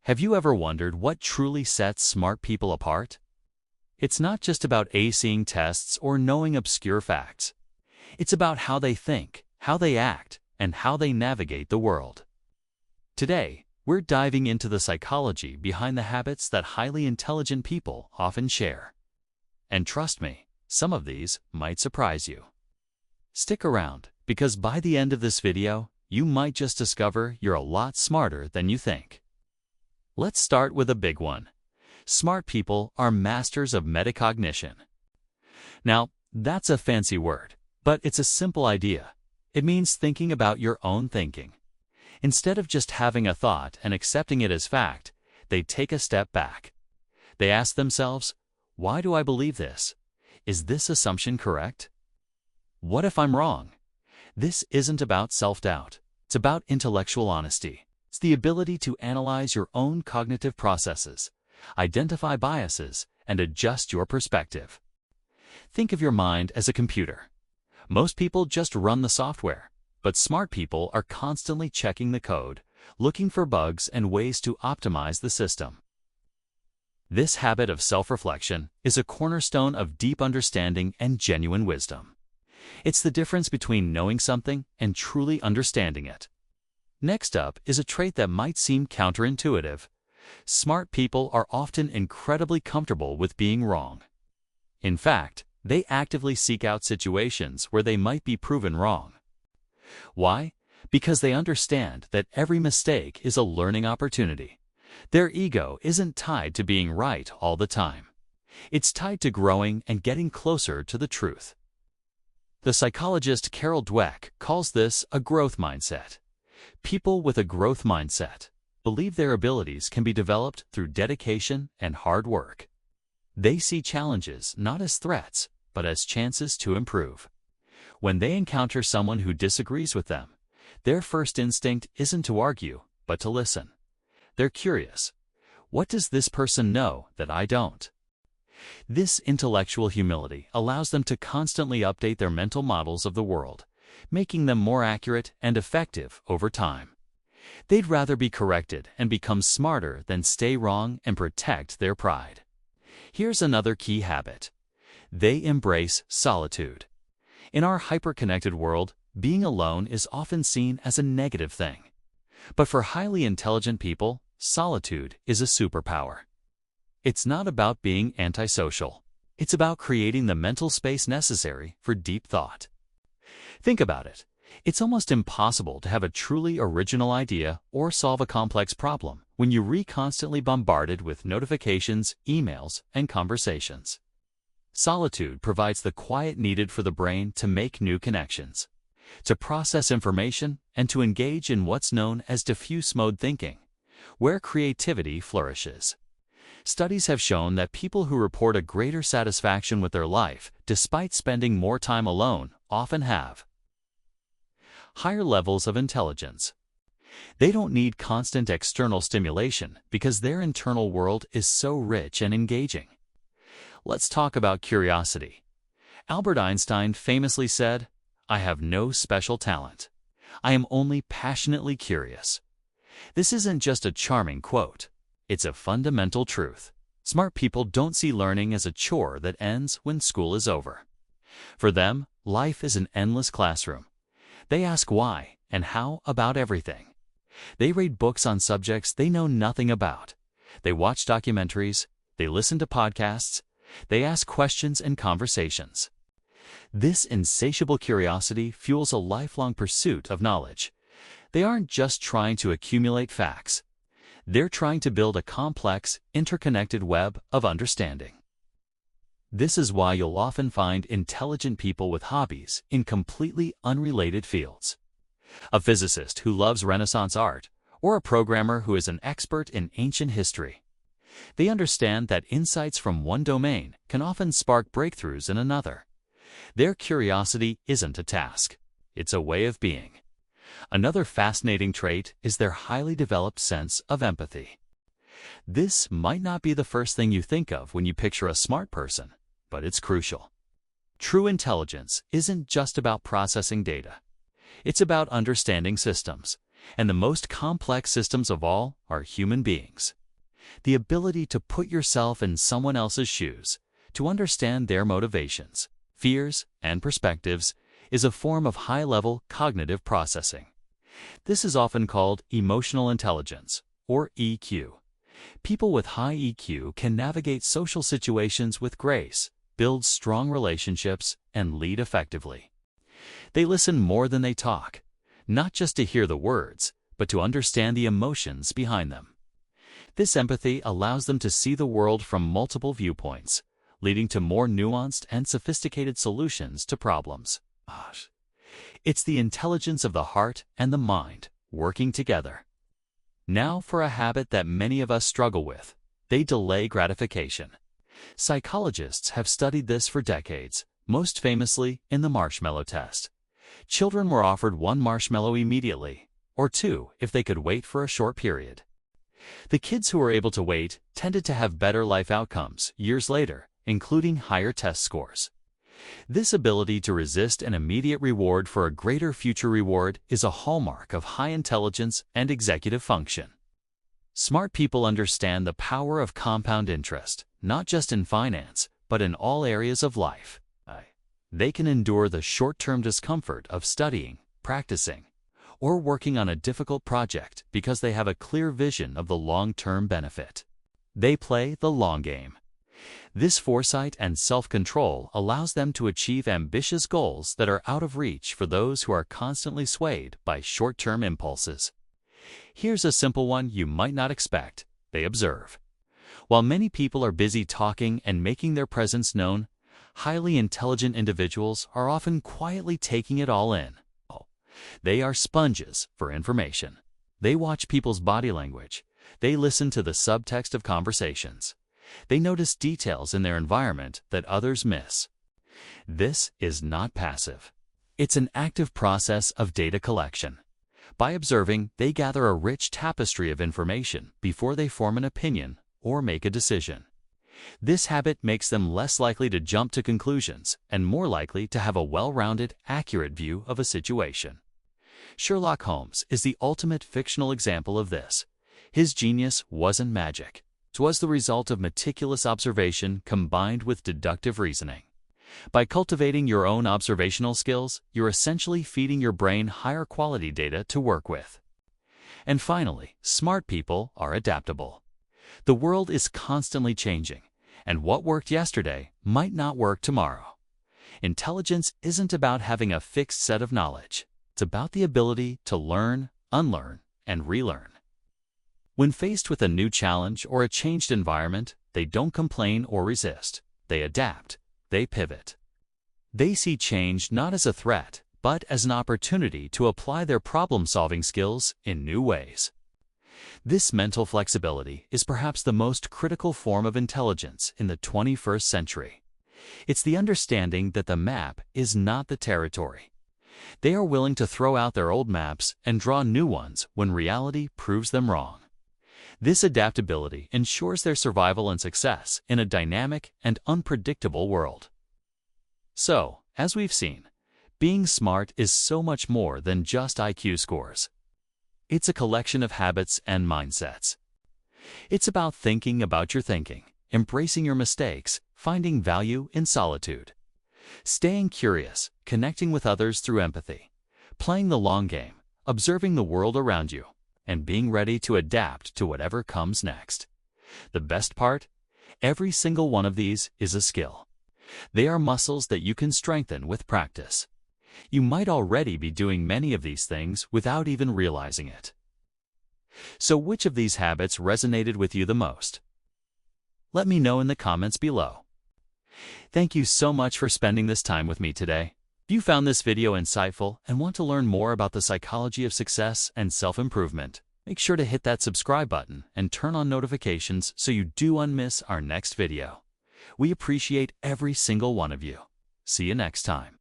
Have you ever wondered what truly sets smart people apart? It's not just about acing tests or knowing obscure facts. It's about how they think, how they act, and how they navigate the world. Today, we're diving into the psychology behind the habits that highly intelligent people often share. And trust me, some of these might surprise you. Stick around, because by the end of this video, you might just discover you're a lot smarter than you think. Let's start with a big one. Smart people are masters of metacognition. Now, that's a fancy word, but it's a simple idea. It means thinking about your own thinking. Instead of just having a thought and accepting it as fact, they take a step back. They ask themselves, why do I believe this? Is this assumption correct? What if I'm wrong? This isn't about self-doubt. It's about intellectual honesty. It's the ability to analyze your own cognitive processes, identify biases, and adjust your perspective. Think of your mind as a computer. Most people just run the software, but smart people are constantly checking the code, looking for bugs and ways to optimize the system. This habit of self-reflection is a cornerstone of deep understanding and genuine wisdom. It's the difference between knowing something and truly understanding it. Next up is a trait that might seem counterintuitive. Smart people are often incredibly comfortable with being wrong. In fact, they actively seek out situations where they might be proven wrong. Why? Because they understand that every mistake is a learning opportunity. Their ego isn't tied to being right all the time. It's tied to growing and getting closer to the truth. The psychologist Carol Dweck calls this a growth mindset. People with a growth mindset believe their abilities can be developed through dedication and hard work. They see challenges not as threats, but as chances to improve. When they encounter someone who disagrees with them, their first instinct isn't to argue, but to listen. They're curious. What does this person know that I don't? This intellectual humility allows them to constantly update their mental models of the world, making them more accurate and effective over time. They'd rather be corrected and become smarter than stay wrong and protect their pride. Here's another key habit. They embrace solitude. In our hyper-connected world, being alone is often seen as a negative thing. But for highly intelligent people, solitude is a superpower. It's not about being antisocial. It's about creating the mental space necessary for deep thought. Think about it. It's almost impossible to have a truly original idea or solve a complex problem when you're constantly bombarded with notifications, emails, and conversations. Solitude provides the quiet needed for the brain to make new connections, to process information, and to engage in what's known as diffuse mode thinking, where creativity flourishes. Studies have shown that people who report a greater satisfaction with their life, despite spending more time alone, often have higher levels of intelligence. They don't need constant external stimulation because their internal world is so rich and engaging. Let's talk about curiosity. Albert Einstein famously said, "I have no special talent. I am only passionately curious." This isn't just a charming quote. It's a fundamental truth. Smart people don't see learning as a chore that ends when school is over. For them, life is an endless classroom. They ask why and how about everything. They read books on subjects they know nothing about. They watch documentaries. They listen to podcasts. They ask questions and conversations. This insatiable curiosity fuels a lifelong pursuit of knowledge. They aren't just trying to accumulate facts. They're trying to build a complex, interconnected web of understanding. This is why you'll often find intelligent people with hobbies in completely unrelated fields. A physicist who loves Renaissance art, or a programmer who is an expert in ancient history. They understand that insights from one domain can often spark breakthroughs in another. Their curiosity isn't a task. It's a way of being. Another fascinating trait is their highly developed sense of empathy. This might not be the first thing you think of when you picture a smart person, but it's crucial. True intelligence isn't just about processing data. It's about understanding systems, And the most complex systems of all are human beings. The ability to put yourself in someone else's shoes, to understand their motivations, fears, and perspectives is a form of high-level cognitive processing. This is often called emotional intelligence, or EQ. People with high EQ can navigate social situations with grace, build strong relationships, and lead effectively. They listen more than they talk, not just to hear the words, but to understand the emotions behind them. This empathy allows them to see the world from multiple viewpoints, leading to more nuanced and sophisticated solutions to problems. It's the intelligence of the heart and the mind working together. Now for a habit that many of us struggle with. They delay gratification. Psychologists have studied this for decades, most famously in the marshmallow test. Children were offered one marshmallow immediately, or two if they could wait for a short period. The kids who were able to wait tended to have better life outcomes years later, including higher test scores. This ability to resist an immediate reward for a greater future reward is a hallmark of high intelligence and executive function. Smart people understand the power of compound interest, not just in finance, but in all areas of life. They can endure the short-term discomfort of studying, practicing, or working on a difficult project because they have a clear vision of the long-term benefit. They play the long game. This foresight and self-control allows them to achieve ambitious goals that are out of reach for those who are constantly swayed by short-term impulses. Here's a simple one you might not expect. They observe. While many people are busy talking and making their presence known, highly intelligent individuals are often quietly taking it all in. They are sponges for information. They watch people's body language. They listen to the subtext of conversations. They notice details in their environment that others miss. This is not passive. It's an active process of data collection. By observing, they gather a rich tapestry of information before they form an opinion or make a decision. This habit makes them less likely to jump to conclusions and more likely to have a well-rounded, accurate view of a situation. Sherlock Holmes is the ultimate fictional example of this. His genius wasn't magic. It was the result of meticulous observation combined with deductive reasoning. By cultivating your own observational skills, you're essentially feeding your brain higher quality data to work with. And finally, smart people are adaptable. The world is constantly changing, and what worked yesterday might not work tomorrow. Intelligence isn't about having a fixed set of knowledge. It's about the ability to learn, unlearn, and relearn. When faced with a new challenge or a changed environment, they don't complain or resist. They adapt. They pivot. They see change not as a threat, but as an opportunity to apply their problem-solving skills in new ways. This mental flexibility is perhaps the most critical form of intelligence in the 21st century. It's the understanding that the map is not the territory. They are willing to throw out their old maps and draw new ones when reality proves them wrong. This adaptability ensures their survival and success in a dynamic and unpredictable world. So, as we've seen, being smart is so much more than just IQ scores. It's a collection of habits and mindsets. It's about thinking about your thinking, embracing your mistakes, finding value in solitude, staying curious, connecting with others through empathy, playing the long game, observing the world around you, and being ready to adapt to whatever comes next. The best part? Every single one of these is a skill. They are muscles that you can strengthen with practice. You might already be doing many of these things without even realizing it. So which of these habits resonated with you the most? Let me know in the comments below. Thank you so much for spending this time with me today. If you found this video insightful and want to learn more about the psychology of success and self-improvement, make sure to hit that subscribe button and turn on notifications so you don't miss our next video. We appreciate every single one of you. See you next time.